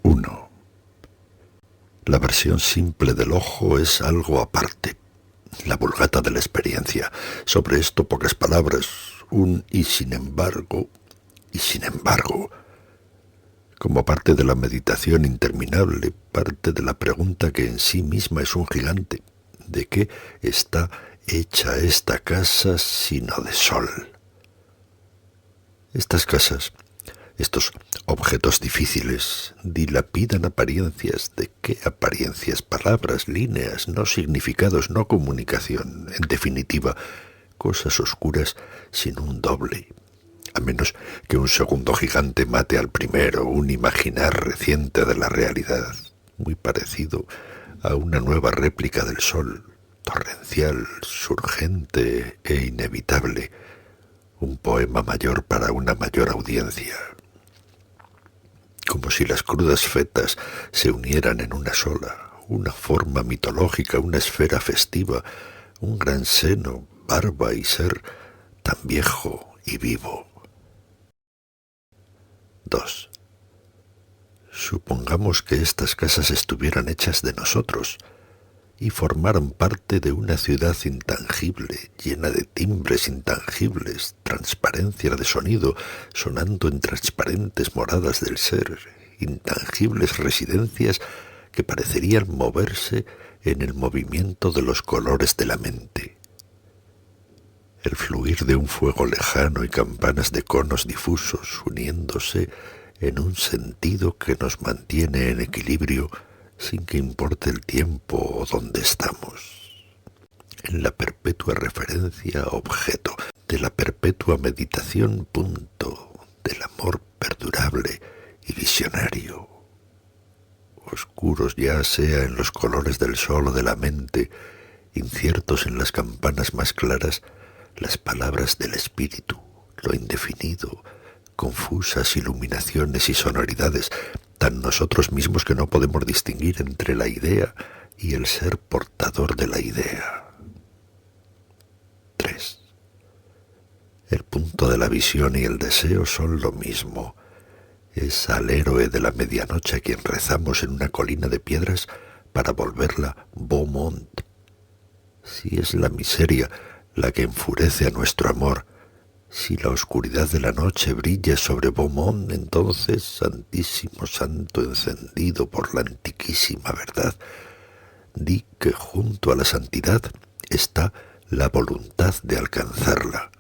1. La versión simple del ojo es algo aparte, la vulgata de la experiencia. Sobre esto pocas palabras, un y sin embargo, como parte de la meditación interminable, parte de la pregunta que en sí misma es un gigante. ¿De qué está hecha esta casa sino de sol? Estas casas, estos objetos difíciles, dilapidan apariencias. ¿De qué apariencias? Palabras, líneas, no significados, no comunicación. En definitiva, cosas oscuras sin un doble. A menos que un segundo gigante mate al primero, un imaginar reciente de la realidad, muy parecido a una nueva réplica del sol, torrencial, surgente e inevitable, un poema mayor para una mayor audiencia. Como si las crudas fetas se unieran en una sola, una forma mitológica, una esfera festiva, un gran seno, barba y ser tan viejo y vivo. 2. Supongamos que estas casas estuvieran hechas de nosotros y formaran parte de una ciudad intangible, llena de timbres intangibles, transparencia de sonido, sonando en transparentes moradas del ser, intangibles residencias que parecerían moverse en el movimiento de los colores de la mente. El fluir de un fuego lejano y campanas de conos difusos uniéndose en un sentido que nos mantiene en equilibrio sin que importe el tiempo o dónde estamos. En la perpetua referencia objeto, de la perpetua meditación punto, del amor perdurable y visionario. Oscuros ya sea en los colores del sol o de la mente, inciertos en las campanas más claras, las palabras del espíritu, lo indefinido, confusas iluminaciones y sonoridades, tan nosotros mismos que no podemos distinguir entre la idea y el ser portador de la idea. 3. El punto de la visión y el deseo son lo mismo. Es al héroe de la medianoche a quien rezamos en una colina de piedras para volverla Beaumont. Si es la miseria la que enfurece a nuestro amor, si la oscuridad de la noche brilla sobre Beaumont, entonces, santísimo santo encendido por la antiquísima verdad, di que junto a la santidad está la voluntad de alcanzarla,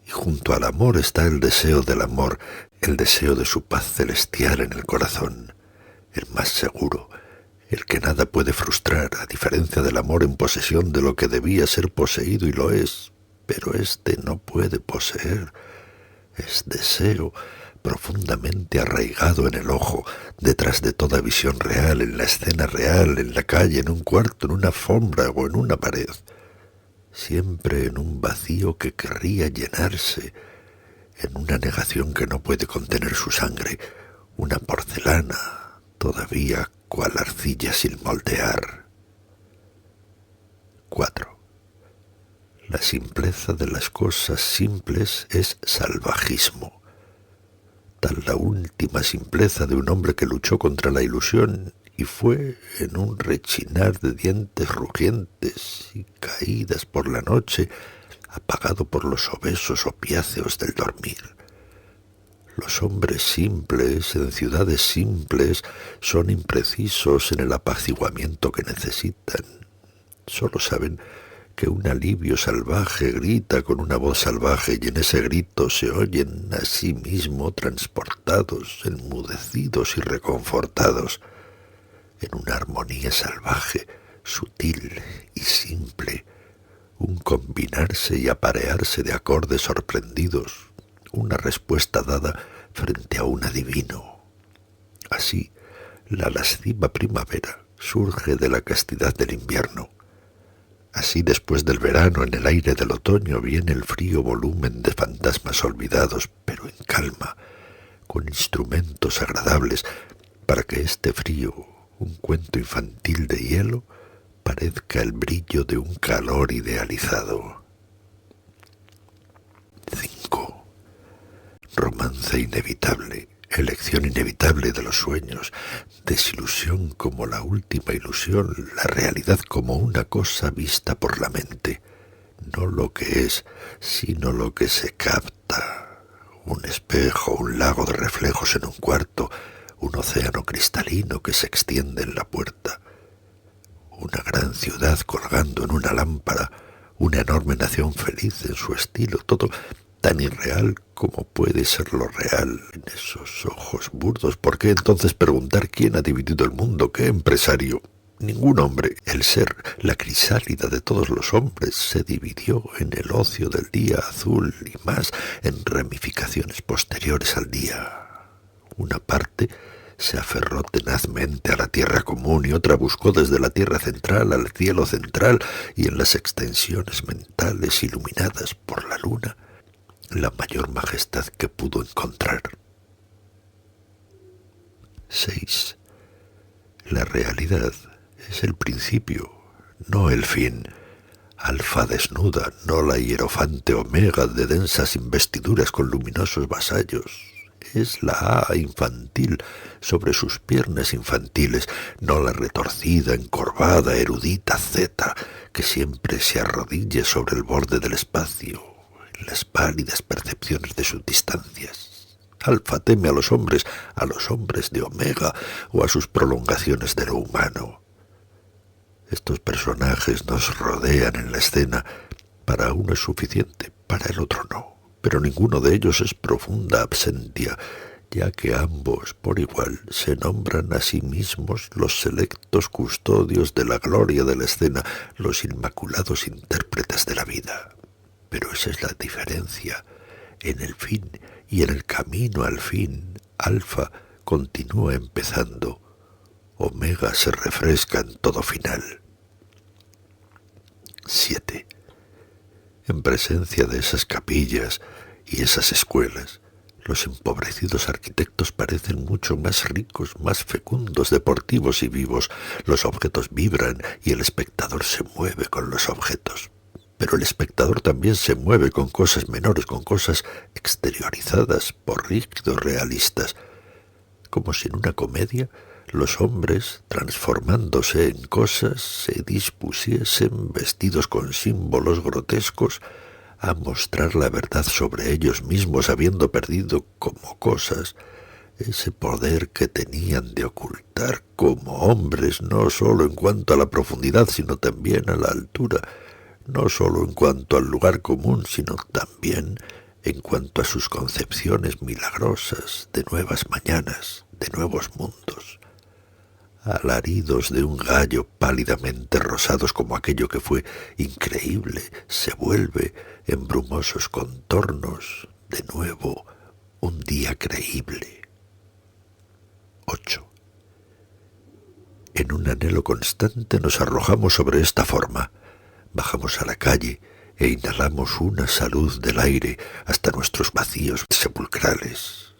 y junto al amor está el deseo del amor, el deseo de su paz celestial en el corazón, el más seguro, el que nada puede frustrar, a diferencia del amor en posesión de lo que debía ser poseído y lo es, pero éste no puede poseer. Es deseo profundamente arraigado en el ojo, detrás de toda visión real, en la escena real, en la calle, en un cuarto, en una alfombra o en una pared, siempre en un vacío que querría llenarse, en una negación que no puede contener su sangre, una porcelana todavía cual arcilla sin moldear. 4. La simpleza de las cosas simples es salvajismo, tal la última simpleza de un hombre que luchó contra la ilusión y fue en un rechinar de dientes rugientes y caídas por la noche, apagado por los obesos opiáceos del dormir. Los hombres simples, en ciudades simples, son imprecisos en el apaciguamiento que necesitan. Solo saben que un alivio salvaje grita con una voz salvaje y en ese grito se oyen a sí mismo transportados, enmudecidos y reconfortados en una armonía salvaje, sutil y simple, un combinarse y aparearse de acordes sorprendidos, una respuesta dada frente a un adivino. Así, la lasciva primavera surge de la castidad del invierno. Así, después del verano, en el aire del otoño, viene el frío volumen de fantasmas olvidados, pero en calma, con instrumentos agradables, para que este frío, un cuento infantil de hielo, parezca el brillo de un calor idealizado. 5. Romance inevitable, elección inevitable de los sueños, desilusión como la última ilusión, la realidad como una cosa vista por la mente, no lo que es, sino lo que se capta, un espejo, un lago de reflejos en un cuarto, un océano cristalino que se extiende en la puerta, una gran ciudad colgando en una lámpara, una enorme nación feliz en su estilo, todo tan irreal como puede ser lo real en esos ojos burdos. ¿Por qué entonces preguntar quién ha dividido el mundo? ¿Qué empresario? Ningún hombre. El ser, la crisálida de todos los hombres, se dividió en el ocio del día azul y más en ramificaciones posteriores al día. Una parte se aferró tenazmente a la tierra común y otra buscó desde la tierra central al cielo central y en las extensiones mentales iluminadas por la luna la mayor majestad que pudo encontrar. 6. La realidad es el principio, no el fin. Alfa desnuda, no la hierofante Omega de densas investiduras con luminosos vasallos. Es la A infantil sobre sus piernas infantiles, no la retorcida, encorvada, erudita Z, que siempre se arrodilla sobre el borde del espacio, en las pálidas percepciones de sus distancias. Alfa teme a los hombres de Omega o a sus prolongaciones de lo humano. Estos personajes nos rodean en la escena. Para uno es suficiente, para el otro no. Pero ninguno de ellos es profunda absentia, ya que ambos, por igual, se nombran a sí mismos los selectos custodios de la gloria de la escena, los inmaculados intérpretes de la vida. Pero esa es la diferencia. En el fin y en el camino al fin, Alfa continúa empezando. Omega se refresca en todo final. 7. En presencia de esas capillas y esas escuelas, los empobrecidos arquitectos parecen mucho más ricos, más fecundos, deportivos y vivos. Los objetos vibran y el espectador se mueve con los objetos. Pero el espectador también se mueve con cosas menores, con cosas exteriorizadas por rígidos realistas, como si en una comedia los hombres, transformándose en cosas, se dispusiesen, vestidos con símbolos grotescos, a mostrar la verdad sobre ellos mismos, habiendo perdido como cosas ese poder que tenían de ocultar como hombres, no sólo en cuanto a la profundidad, sino también a la altura, no sólo en cuanto al lugar común, sino también en cuanto a sus concepciones milagrosas de nuevas mañanas, de nuevos mundos. Alaridos de un gallo pálidamente rosados como aquello que fue increíble, se vuelve en brumosos contornos, de nuevo, un día creíble. 8. En un anhelo constante nos arrojamos sobre esta forma, bajamos a la calle e inhalamos una salud del aire hasta nuestros vacíos sepulcrales.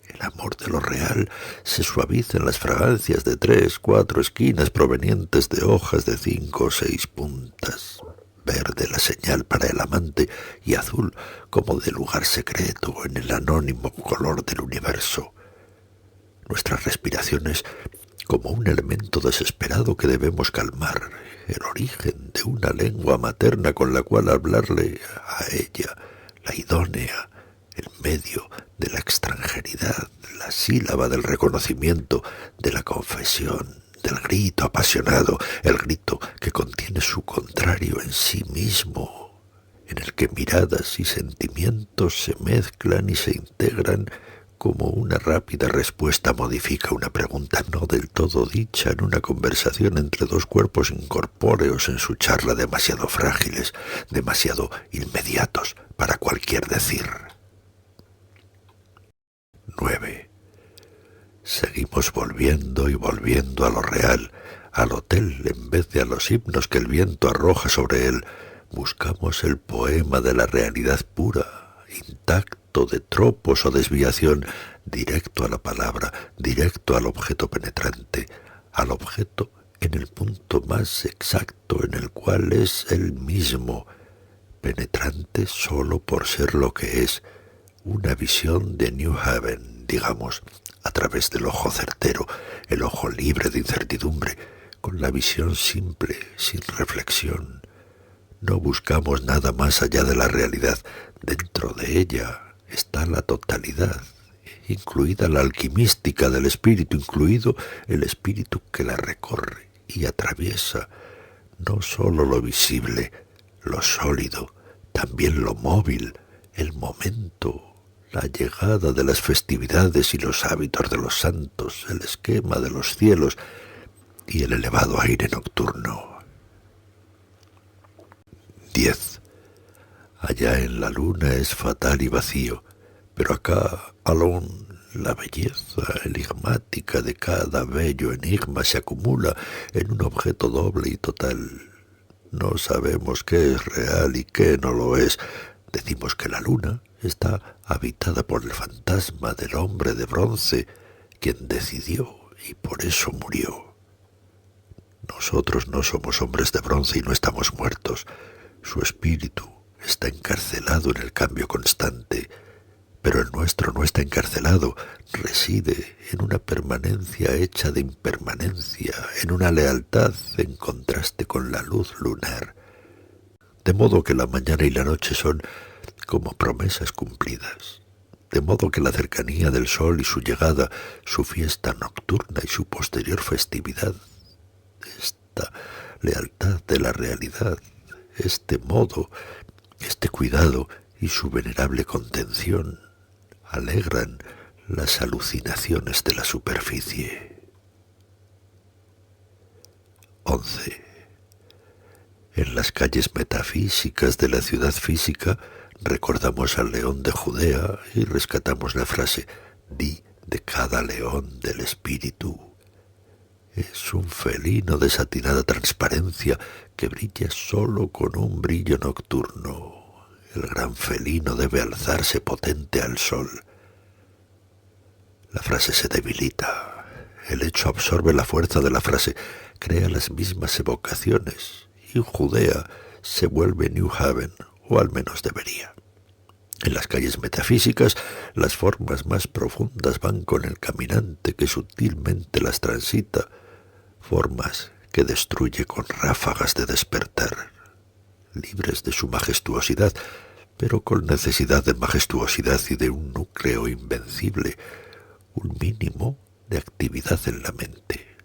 El amor de lo real se suaviza en las fragancias de 3, 4 esquinas provenientes de hojas de 5 o 6 puntas. Verde la señal para el amante y azul como de lugar secreto en el anónimo color del universo. Nuestras respiraciones como un elemento desesperado que debemos calmar, el origen de una lengua materna con la cual hablarle a ella, la idónea, el medio de la extranjeridad, la sílaba del reconocimiento, de la confesión, del grito apasionado, el grito que contiene su contrario en sí mismo, en el que miradas y sentimientos se mezclan y se integran como una rápida respuesta modifica una pregunta no del todo dicha en una conversación entre dos cuerpos incorpóreos en su charla demasiado frágiles, demasiado inmediatos para cualquier decir. 9. Seguimos volviendo y volviendo a lo real, al hotel en vez de a los himnos que el viento arroja sobre él. Buscamos el poema de la realidad pura, intacto de tropos o desviación, directo a la palabra, directo al objeto penetrante, al objeto en el punto más exacto en el cual es él mismo, penetrante solo por ser lo que es, una visión de New Haven, digamos, a través del ojo certero, el ojo libre de incertidumbre, con la visión simple, sin reflexión. No buscamos nada más allá de la realidad. Dentro de ella está la totalidad, incluida la alquimística del espíritu, incluido el espíritu que la recorre y atraviesa no sólo lo visible, lo sólido, también lo móvil, el momento, la llegada de las festividades y los hábitos de los santos, el esquema de los cielos y el elevado aire nocturno. 10. Allá en la luna es fatal y vacío, pero acá, aún, la belleza enigmática de cada bello enigma se acumula en un objeto doble y total. No sabemos qué es real y qué no lo es. Decimos que la luna está habitada por el fantasma del hombre de bronce, quien decidió y por eso murió. Nosotros no somos hombres de bronce y no estamos muertos. Su espíritu está encarcelado en el cambio constante, pero el nuestro no está encarcelado, reside en una permanencia hecha de impermanencia, en una lealtad en contraste con la luz lunar. De modo que la mañana y la noche son como promesas cumplidas, de modo que la cercanía del sol y su llegada, su fiesta nocturna y su posterior festividad, esta lealtad de la realidad, este modo, este cuidado y su venerable contención alegran las alucinaciones de la superficie. 11. En las calles metafísicas de la ciudad física recordamos al león de Judea y rescatamos la frase «Di de cada león del espíritu». Es un felino de satinada transparencia que brilla solo con un brillo nocturno. El gran felino debe alzarse potente al sol. La frase se debilita. El hecho absorbe la fuerza de la frase, crea las mismas evocaciones, y Judea se vuelve New Haven, o al menos debería. En las calles metafísicas, las formas más profundas van con el caminante que sutilmente las transita, formas que destruye con ráfagas de despertar, libres de su majestuosidad, pero con necesidad de majestuosidad y de un núcleo invencible, un mínimo de actividad en la mente.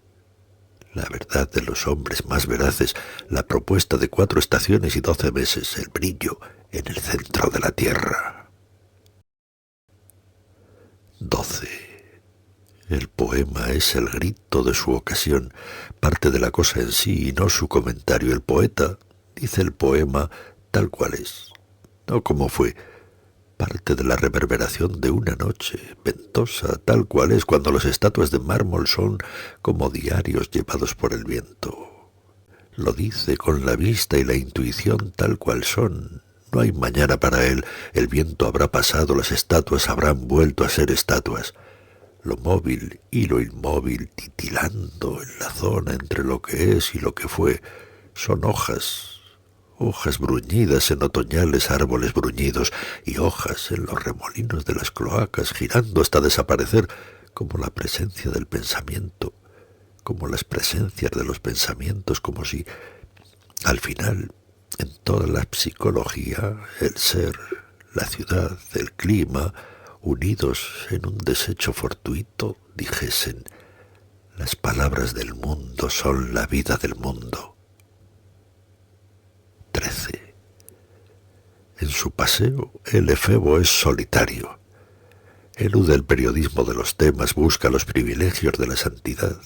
La verdad de los hombres más veraces, la propuesta de 4 estaciones y 12 meses, el brillo en el centro de la tierra. 12. El poema es el grito de su ocasión, parte de la cosa en sí y no su comentario. El poeta dice el poema tal cual es, no como fue, parte de la reverberación de una noche ventosa, tal cual es cuando las estatuas de mármol son como diarios llevados por el viento. Lo dice con la vista y la intuición tal cual son. No hay mañana para él, el viento habrá pasado, las estatuas habrán vuelto a ser estatuas. Lo móvil y lo inmóvil titilando en la zona entre lo que es y lo que fue, son hojas bruñidas en otoñales árboles bruñidos y hojas en los remolinos de las cloacas girando hasta desaparecer como la presencia del pensamiento, como las presencias de los pensamientos, como si al final en toda la psicología el ser, la ciudad, el clima, unidos en un desecho fortuito, dijesen: las palabras del mundo son la vida del mundo. 13. En su paseo, el efebo es solitario. Elude el periodismo de los temas, busca los privilegios de la santidad.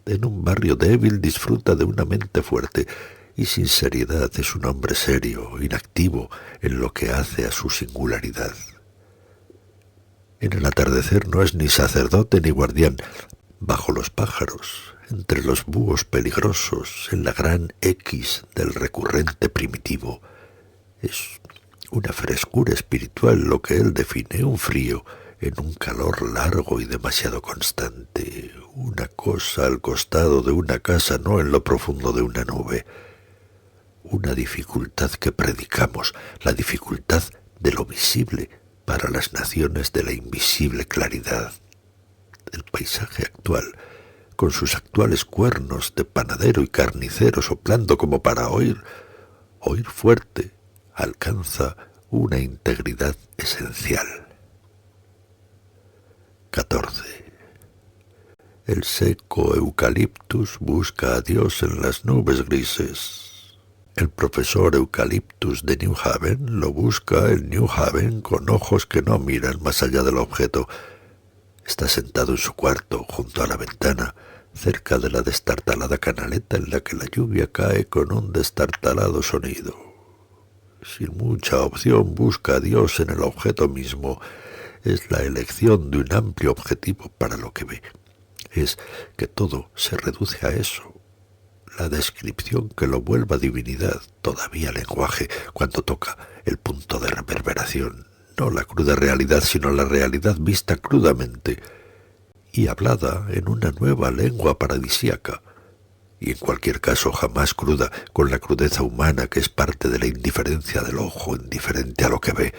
En un barrio débil disfruta de una mente fuerte y sin seriedad es un hombre serio, inactivo en lo que hace a su singularidad. En el atardecer no es ni sacerdote ni guardián. Bajo los pájaros, entre los búhos peligrosos, en la gran X del recurrente primitivo, es una frescura espiritual lo que él define, un frío en un calor largo y demasiado constante, una cosa al costado de una casa, no en lo profundo de una nube. Una dificultad que predicamos, la dificultad de lo visible, para las naciones de la invisible claridad. El paisaje actual, con sus actuales cuernos de panadero y carnicero soplando como para oír fuerte, alcanza una integridad esencial. 14. El seco eucaliptus busca a Dios en las nubes grises. El profesor Eucaliptus de New Haven lo busca en New Haven con ojos que no miran más allá del objeto. Está sentado en su cuarto, junto a la ventana, cerca de la destartalada canaleta en la que la lluvia cae con un destartalado sonido. Sin mucha opción busca a Dios en el objeto mismo. Es la elección de un amplio objetivo para lo que ve. Es que todo se reduce a eso. La descripción que lo vuelva divinidad, todavía lenguaje, cuando toca el punto de reverberación. No la cruda realidad, sino la realidad vista crudamente y hablada en una nueva lengua paradisíaca, y en cualquier caso jamás cruda, con la crudeza humana que es parte de la indiferencia del ojo indiferente a lo que ve.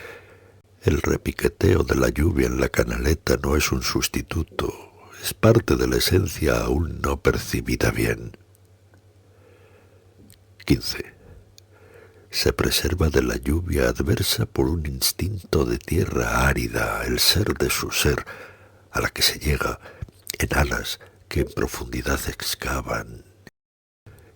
El repiqueteo de la lluvia en la canaleta no es un sustituto, es parte de la esencia aún no percibida bien. 15. Se preserva de la lluvia adversa por un instinto de tierra árida, el ser de su ser, a la que se llega en alas que en profundidad excavan.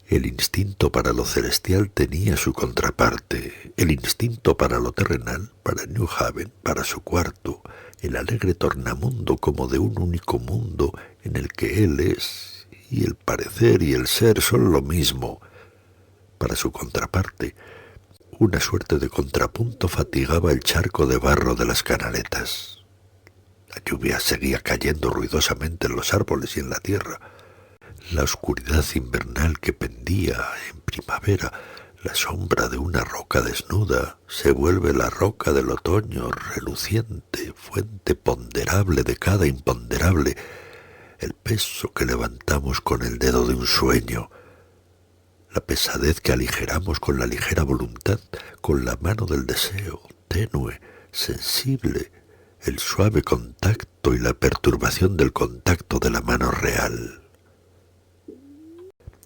El instinto para lo celestial tenía su contraparte, el instinto para lo terrenal, para New Haven, para su cuarto, el alegre tornamundo como de un único mundo en el que él es, y el parecer y el ser son lo mismo. Para su contraparte, una suerte de contrapunto fatigaba el charco de barro de las canaletas. La lluvia seguía cayendo ruidosamente en los árboles y en la tierra. La oscuridad invernal que pendía en primavera, la sombra de una roca desnuda, se vuelve la roca del otoño, reluciente, fuente ponderable de cada imponderable, el peso que levantamos con el dedo de un sueño, la pesadez que aligeramos con la ligera voluntad, con la mano del deseo, tenue, sensible, el suave contacto y la perturbación del contacto de la mano real.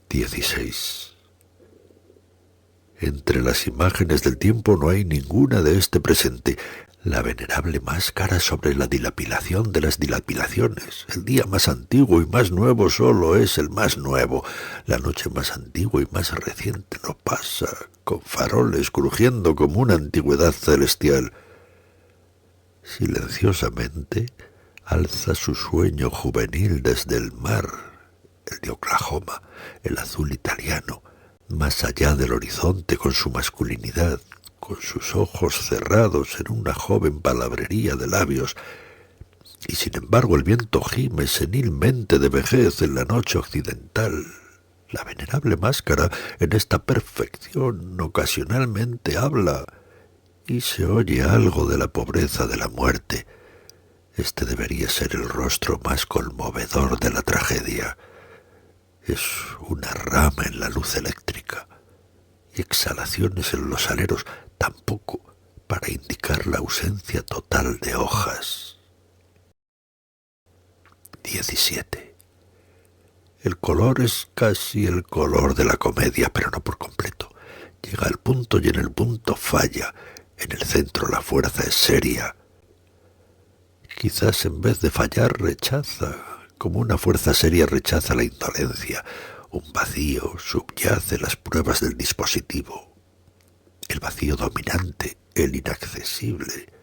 16. Entre las imágenes del tiempo no hay ninguna de este presente. La venerable máscara sobre la dilapidación de las dilapidaciones. El día más antiguo y más nuevo solo es el más nuevo. La noche más antigua y más reciente no pasa, con faroles crujiendo como una antigüedad celestial. Silenciosamente alza su sueño juvenil desde el mar, el de Oklahoma, el azul italiano, más allá del horizonte con su masculinidad, con sus ojos cerrados en una joven palabrería de labios, y sin embargo el viento gime senilmente de vejez en la noche occidental. La venerable máscara en esta perfección ocasionalmente habla, y se oye algo de la pobreza de la muerte. Este debería ser el rostro más conmovedor de la tragedia. Es una rama en la luz eléctrica, y exhalaciones en los aleros, tampoco para indicar la ausencia total de hojas. 17. El color es casi el color de la comedia, pero no por completo. Llega al punto y en el punto falla. En el centro la fuerza es seria. Quizás en vez de fallar rechaza, como una fuerza seria rechaza la indolencia. Un vacío subyace las pruebas del dispositivo. El vacío dominante, el inaccesible.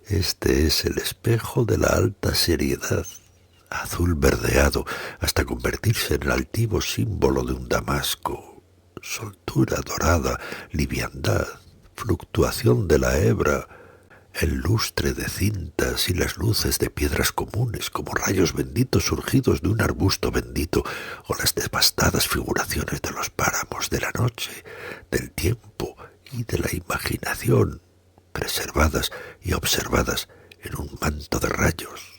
Este es el espejo de la alta seriedad, azul verdeado, hasta convertirse en el altivo símbolo de un damasco. Soltura dorada, liviandad, fluctuación de la hebra, el lustre de cintas y las luces de piedras comunes como rayos benditos surgidos de un arbusto bendito, o las devastadas figuraciones de los páramos de la noche, del tiempo y de la imaginación, preservadas y observadas en un manto de rayos.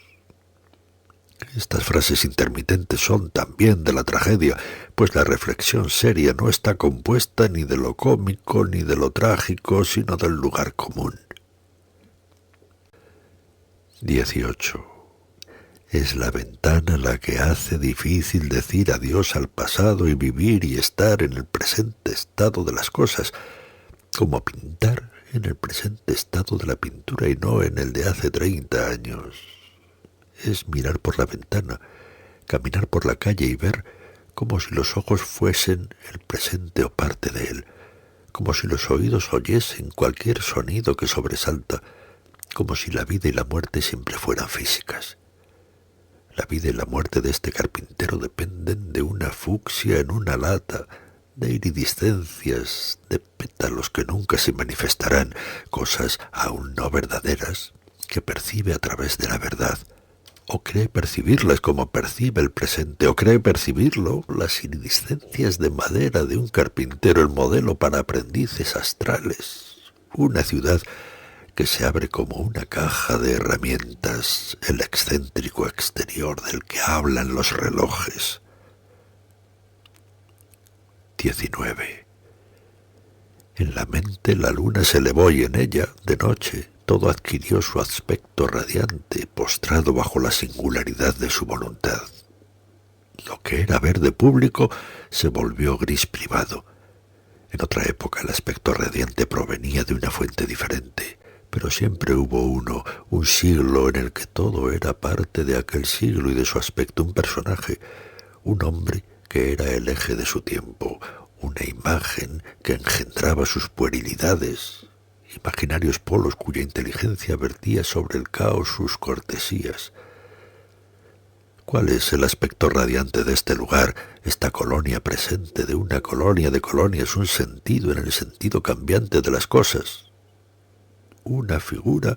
Estas frases intermitentes son también de la tragedia, pues la reflexión seria no está compuesta ni de lo cómico ni de lo trágico, sino del lugar común. 18. Es la ventana la que hace difícil decir adiós al pasado y vivir y estar en el presente estado de las cosas, como pintar en el presente estado de la pintura y no en el de hace 30 años. Es mirar por la ventana, caminar por la calle y ver como si los ojos fuesen el presente o parte de él, como si los oídos oyesen cualquier sonido que sobresalta, como si la vida y la muerte siempre fueran físicas. La vida y la muerte de este carpintero dependen de una fucsia en una lata, de iridiscencias, de pétalos que nunca se manifestarán, cosas aún no verdaderas, que percibe a través de la verdad, o cree percibirlas como percibe el presente, o cree percibirlo, las iridiscencias de madera de un carpintero, el modelo para aprendices astrales, una ciudad que se abre como una caja de herramientas, el excéntrico exterior del que hablan los relojes. 19. En la mente la luna se elevó y en ella, de noche, todo adquirió su aspecto radiante, postrado bajo la singularidad de su voluntad. Lo que era verde público se volvió gris privado. En otra época el aspecto radiante provenía de una fuente diferente, pero siempre hubo uno, un siglo en el que todo era parte de aquel siglo y de su aspecto, un personaje, un hombre que era el eje de su tiempo, una imagen que engendraba sus puerilidades, imaginarios polos cuya inteligencia vertía sobre el caos sus cortesías. ¿Cuál es el aspecto radiante de este lugar, esta colonia presente de una colonia de colonias, un sentido en el sentido cambiante de las cosas? Una figura,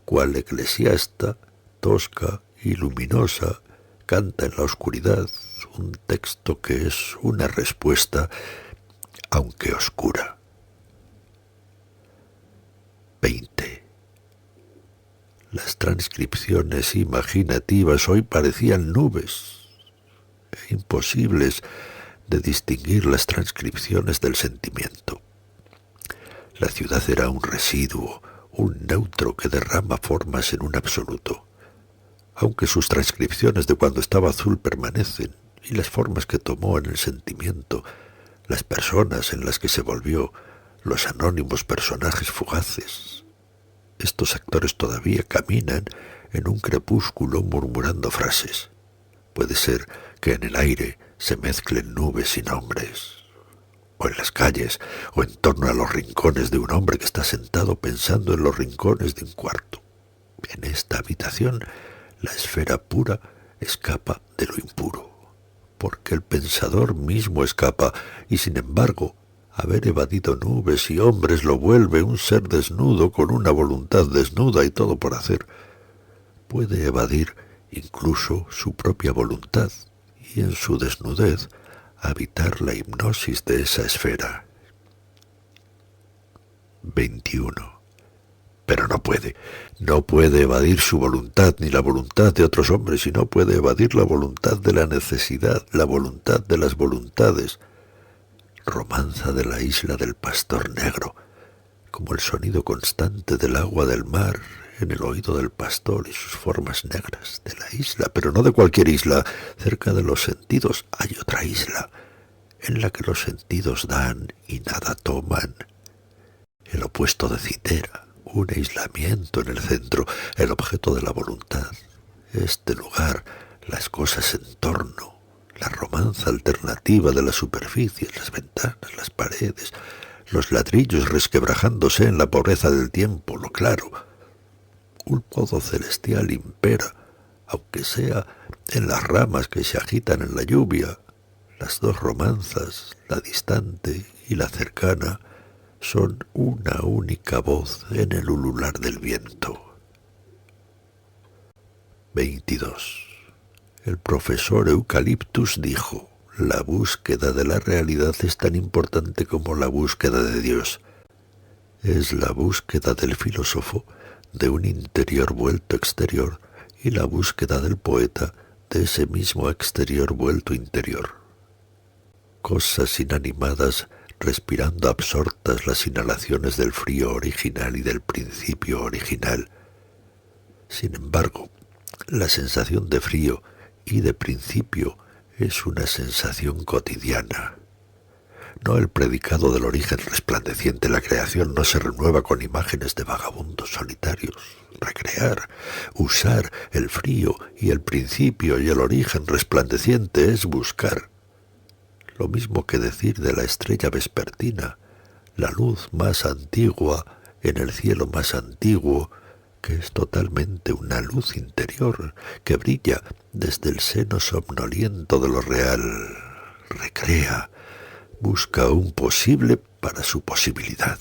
cual eclesiasta, tosca y luminosa, canta en la oscuridad un texto que es una respuesta, aunque oscura. 20. Las transcripciones imaginativas hoy parecían nubes, imposibles de distinguir las transcripciones del sentimiento. La ciudad era un residuo, un neutro que derrama formas en un absoluto, aunque sus transcripciones de cuando estaba azul permanecen, y las formas que tomó en el sentimiento, las personas en las que se volvió, los anónimos personajes fugaces. Estos actores todavía caminan en un crepúsculo murmurando frases. Puede ser que en el aire se mezclen nubes y nombres, o en las calles, o en torno a los rincones de un hombre que está sentado pensando en los rincones de un cuarto. En esta habitación, la esfera pura escapa de lo impuro, porque el pensador mismo escapa, y sin embargo, haber evadido nubes y hombres lo vuelve un ser desnudo con una voluntad desnuda y todo por hacer. Puede evadir incluso su propia voluntad, y en su desnudez habitar la hipnosis de esa esfera. 21. Pero no puede evadir su voluntad ni la voluntad de otros hombres, y no puede evadir la voluntad de la necesidad, la voluntad de las voluntades. Romanza de la isla del pastor negro, como el sonido constante del agua del mar en el oído del pastor y sus formas negras de la isla, pero no de cualquier isla. Cerca de los sentidos hay otra isla, en la que los sentidos dan y nada toman. El opuesto de Citera, un aislamiento en el centro, el objeto de la voluntad. Este lugar, las cosas en torno, la romanza alternativa de las superficies, las ventanas, las paredes, los ladrillos resquebrajándose en la pobreza del tiempo, lo claro. Un modo celestial impera, aunque sea en las ramas que se agitan en la lluvia. Las dos romanzas, la distante y la cercana, son una única voz en el ulular del viento. 22. El profesor Eucaliptus dijo: la búsqueda de la realidad es tan importante como la búsqueda de Dios. Es la búsqueda del filósofo de un interior vuelto exterior y la búsqueda del poeta de ese mismo exterior vuelto interior. Cosas inanimadas respirando absortas las inhalaciones del frío original y del principio original. Sin embargo, la sensación de frío y de principio es una sensación cotidiana. No el predicado del origen resplandeciente. La creación no se renueva con imágenes de vagabundos solitarios. Recrear, usar el frío y el principio y el origen resplandeciente es buscar. Lo mismo que decir de la estrella vespertina, la luz más antigua en el cielo más antiguo, que es totalmente una luz interior que brilla desde el seno somnoliento de lo real. Recrea, busca un posible para su posibilidad.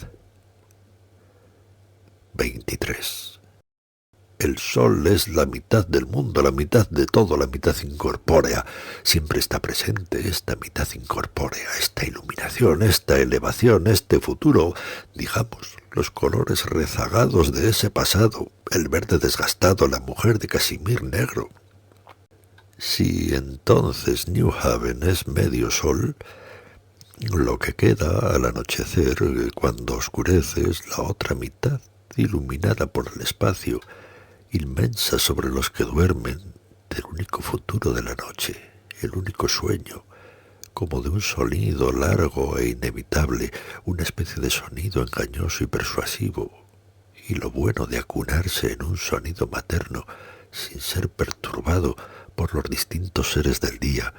23. El sol es la mitad del mundo, la mitad de todo, la mitad incorpórea. Siempre está presente esta mitad incorpórea, esta iluminación, esta elevación, este futuro, digamos, los colores rezagados de ese pasado, el verde desgastado, la mujer de casimir negro. Si entonces New Haven es medio sol, lo que queda al anochecer, cuando oscurece, es la otra mitad, iluminada por el espacio, inmensa sobre los que duermen, del único futuro de la noche, el único sueño, como de un sonido largo e inevitable, una especie de sonido engañoso y persuasivo, y lo bueno de acunarse en un sonido materno, sin ser perturbado por los distintos seres del día,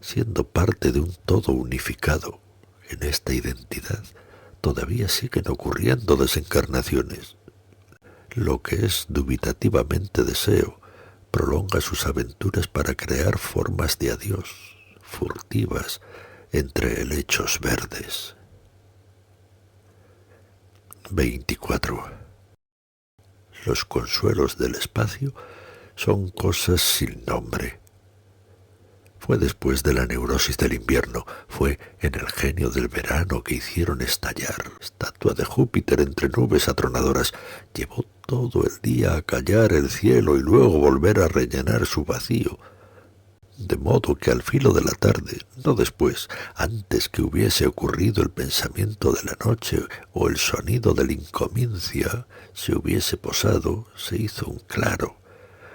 siendo parte de un todo unificado. En esta identidad todavía siguen ocurriendo desencarnaciones. Lo que es dubitativamente deseo prolonga sus aventuras para crear formas de adiós, furtivas, entre helechos verdes. 24. Los consuelos del espacio son cosas sin nombre. Fue después de la neurosis del invierno, fue en el genio del verano que hicieron estallar estatua de Júpiter entre nubes atronadoras. Llevó todo el día a callar el cielo y luego volver a rellenar su vacío. De modo que al filo de la tarde, no después, antes que hubiese ocurrido el pensamiento de la noche o el sonido de la incomincia, se hubiese posado, se hizo un claro,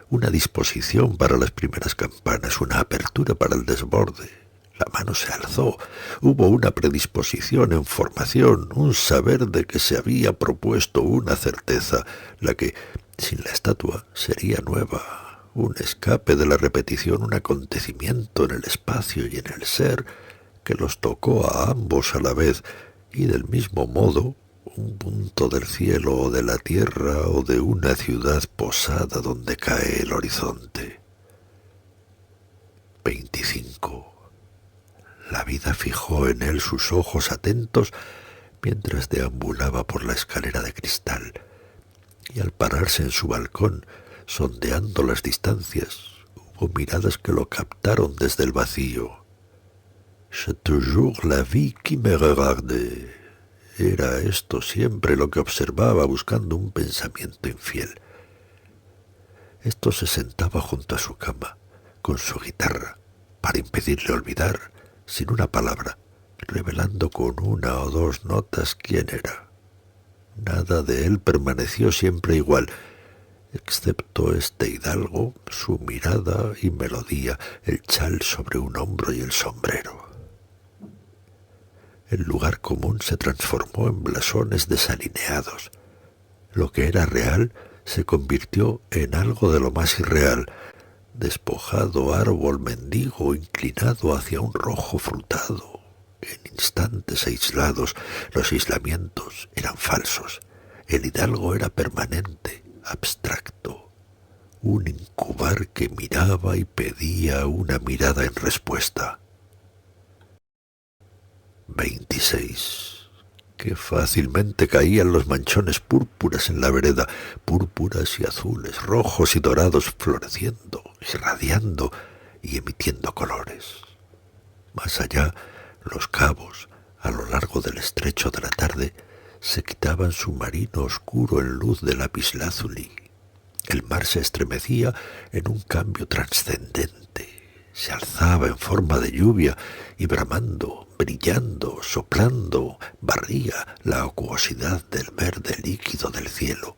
una disposición para las primeras campanas, una apertura para el desborde. La mano se alzó, hubo una predisposición en formación, un saber de que se había propuesto una certeza, la que, sin la estatua, sería nueva, un escape de la repetición, un acontecimiento en el espacio y en el ser, que los tocó a ambos a la vez, y del mismo modo, un punto del cielo o de la tierra o de una ciudad posada donde cae el horizonte. 25. La vida fijó en él sus ojos atentos mientras deambulaba por la escalera de cristal, y al pararse en su balcón, sondeando las distancias, hubo miradas que lo captaron desde el vacío. «C'est toujours la vie qui me regarde». Era esto siempre lo que observaba buscando un pensamiento infiel. Esto se sentaba junto a su cama, con su guitarra, para impedirle olvidar, sin una palabra, revelando con una o dos notas quién era. Nada de él permaneció siempre igual, excepto este hidalgo, su mirada y melodía, el chal sobre un hombro y el sombrero. El lugar común se transformó en blasones desalineados. Lo que era real se convirtió en algo de lo más irreal, despojado árbol mendigo inclinado hacia un rojo frutado. En instantes aislados, los aislamientos eran falsos. El hidalgo era permanente, abstracto, un incubar que miraba y pedía una mirada en respuesta. 26. Qué fácilmente caían los manchones púrpuras en la vereda, púrpuras y azules, rojos y dorados, floreciendo, irradiando y emitiendo colores. Más allá, los cabos, a lo largo del estrecho de la tarde, se quitaban su marino oscuro en luz de lapislázuli. El mar se estremecía en un cambio trascendente, se alzaba en forma de lluvia y bramando, brillando, soplando, barría la acuosidad del verde líquido del cielo.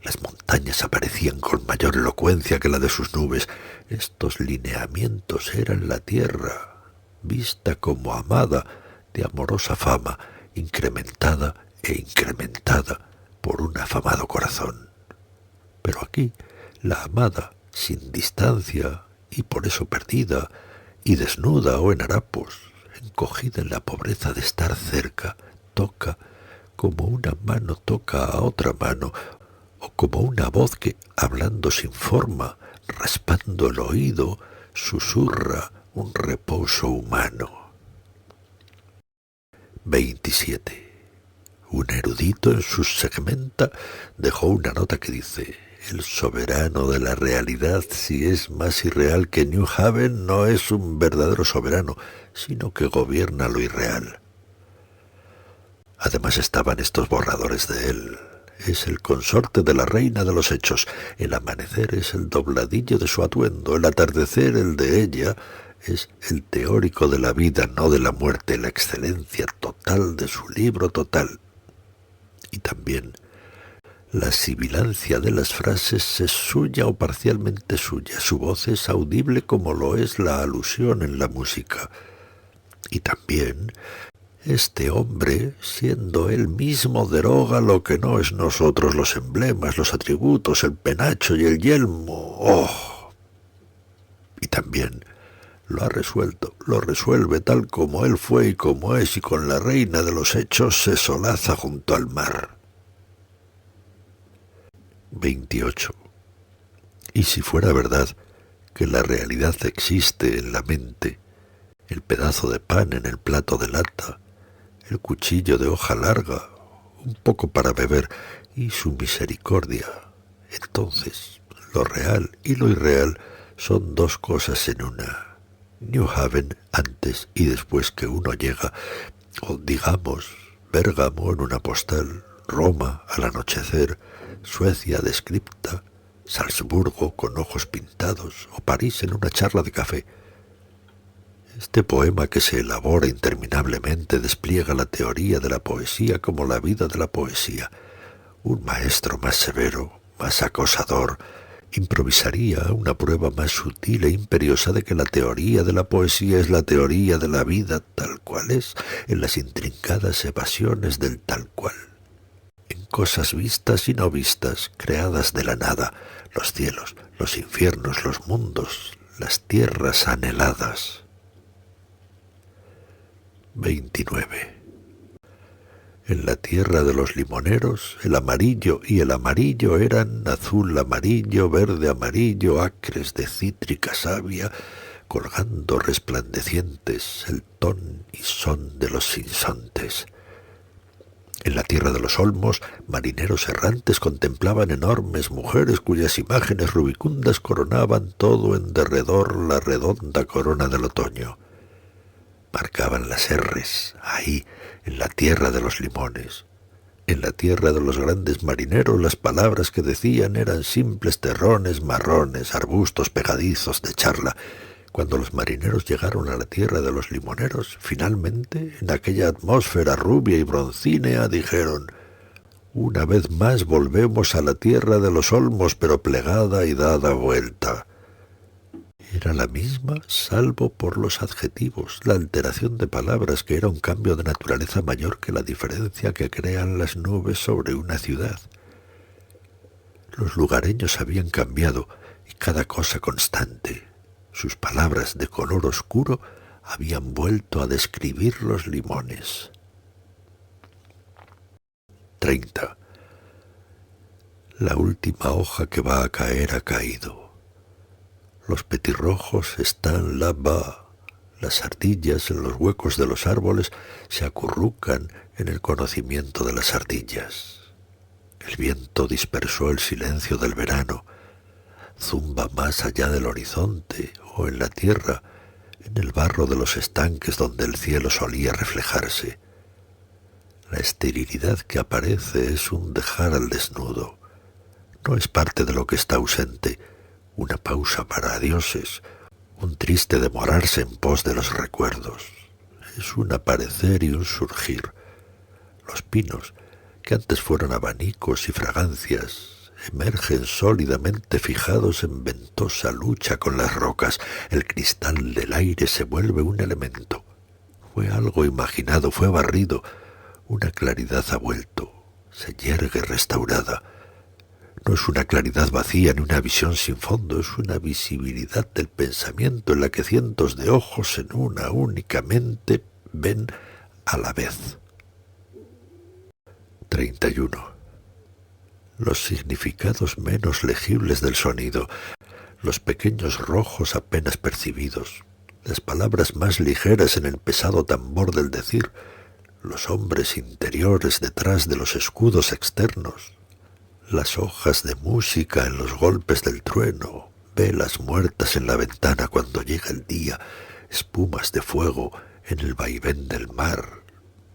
Las montañas aparecían con mayor elocuencia que la de sus nubes. Estos lineamientos eran la tierra, vista como amada, de amorosa fama, incrementada e incrementada por un afamado corazón. Pero aquí, la amada, sin distancia, y por eso perdida, y desnuda o en harapos, encogida en la pobreza de estar cerca, toca como una mano toca a otra mano, o como una voz que, hablando sin forma, raspando el oído, susurra un reposo humano. 27. Un erudito en su segmenta dejó una nota que dice: el soberano de la realidad, si es más irreal que New Haven, no es un verdadero soberano, sino que gobierna lo irreal. Además estaban estos borradores de él. Es el consorte de la reina de los hechos. El amanecer es el dobladillo de su atuendo, el atardecer el de ella. Es el teórico de la vida, no de la muerte, la excelencia total de su libro total. Y también la sibilancia de las frases es suya o parcialmente suya. Su voz es audible como lo es la alusión en la música. Y también este hombre, siendo él mismo, deroga lo que no es nosotros, los emblemas, los atributos, el penacho y el yelmo. ¡Oh! Y también lo ha resuelto, lo resuelve tal como él fue y como es, y con la reina de los hechos se solaza junto al mar. 28. Y si fuera verdad que la realidad existe en la mente, el pedazo de pan en el plato de lata, el cuchillo de hoja larga, un poco para beber y su misericordia, entonces lo real y lo irreal son dos cosas en una. New Haven antes y después que uno llega, o digamos, Bérgamo en una postal, Roma al anochecer, Suecia descripta, Salzburgo con ojos pintados, o París en una charla de café. Este poema que se elabora interminablemente despliega la teoría de la poesía como la vida de la poesía. Un maestro más severo, más acosador, improvisaría una prueba más sutil e imperiosa de que la teoría de la poesía es la teoría de la vida tal cual es, en las intrincadas evasiones del tal cual, en cosas vistas y no vistas, creadas de la nada, los cielos, los infiernos, los mundos, las tierras anheladas. 29. En la tierra de los limoneros, el amarillo y el amarillo eran azul, amarillo, verde, amarillo, acres de cítrica savia, colgando resplandecientes el ton y son de los sinsontes. En la tierra de los olmos, marineros errantes contemplaban enormes mujeres cuyas imágenes rubicundas coronaban todo en derredor la redonda corona del otoño. Marcaban las erres, ahí, en la tierra de los limones. En la tierra de los grandes marineros las palabras que decían eran simples terrones marrones, arbustos pegadizos de charla. Cuando los marineros llegaron a la tierra de los limoneros, finalmente, en aquella atmósfera rubia y broncínea, dijeron: una vez más volvemos a la tierra de los olmos, pero plegada y dada vuelta. Era la misma, salvo por los adjetivos, la alteración de palabras, que era un cambio de naturaleza mayor que la diferencia que crean las nubes sobre una ciudad. Los lugareños habían cambiado, y cada cosa constante. Sus palabras de color oscuro habían vuelto a describir los limones. 30. La última hoja que va a caer ha caído. Los petirrojos están là-bas. Las ardillas en los huecos de los árboles se acurrucan en el conocimiento de las ardillas. El viento dispersó el silencio del verano. Zumba más allá del horizonte o en la tierra, en el barro de los estanques donde el cielo solía reflejarse. La esterilidad que aparece es un dejar al desnudo. No es parte de lo que está ausente, una pausa para adioses, un triste demorarse en pos de los recuerdos. Es un aparecer y un surgir. Los pinos, que antes fueron abanicos y fragancias, emergen sólidamente fijados en ventosa lucha con las rocas. El cristal del aire se vuelve un elemento. Fue algo imaginado, fue barrido. Una claridad ha vuelto, se yergue restaurada. No es una claridad vacía ni una visión sin fondo, es una visibilidad del pensamiento en la que cientos de ojos en una única mente ven a la vez. 31. Los significados menos legibles del sonido, los pequeños rojos apenas percibidos, las palabras más ligeras en el pesado tambor del decir, los hombres interiores detrás de los escudos externos, las hojas de música en los golpes del trueno, velas muertas en la ventana cuando llega el día, espumas de fuego en el vaivén del mar,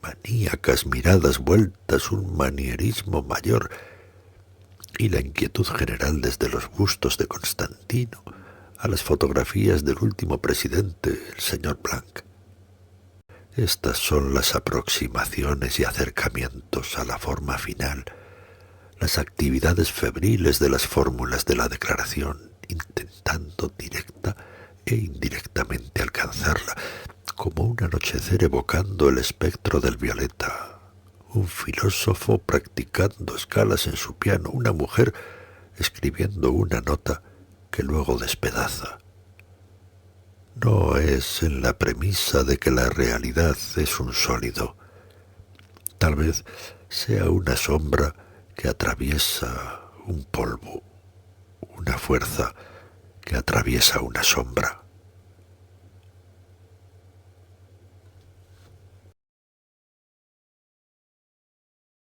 maníacas miradas vueltas, un manierismo mayor, y la inquietud general desde los bustos de Constantino a las fotografías del último presidente, el señor Blanc. Estas son las aproximaciones y acercamientos a la forma final, las actividades febriles de las fórmulas de la declaración, intentando directa e indirectamente alcanzarla, como un anochecer evocando el espectro del violeta, un filósofo practicando escalas en su piano, una mujer escribiendo una nota que luego despedaza. No es en la premisa de que la realidad es un sólido. Tal vez sea una sombra que atraviesa un polvo, una fuerza que atraviesa una sombra.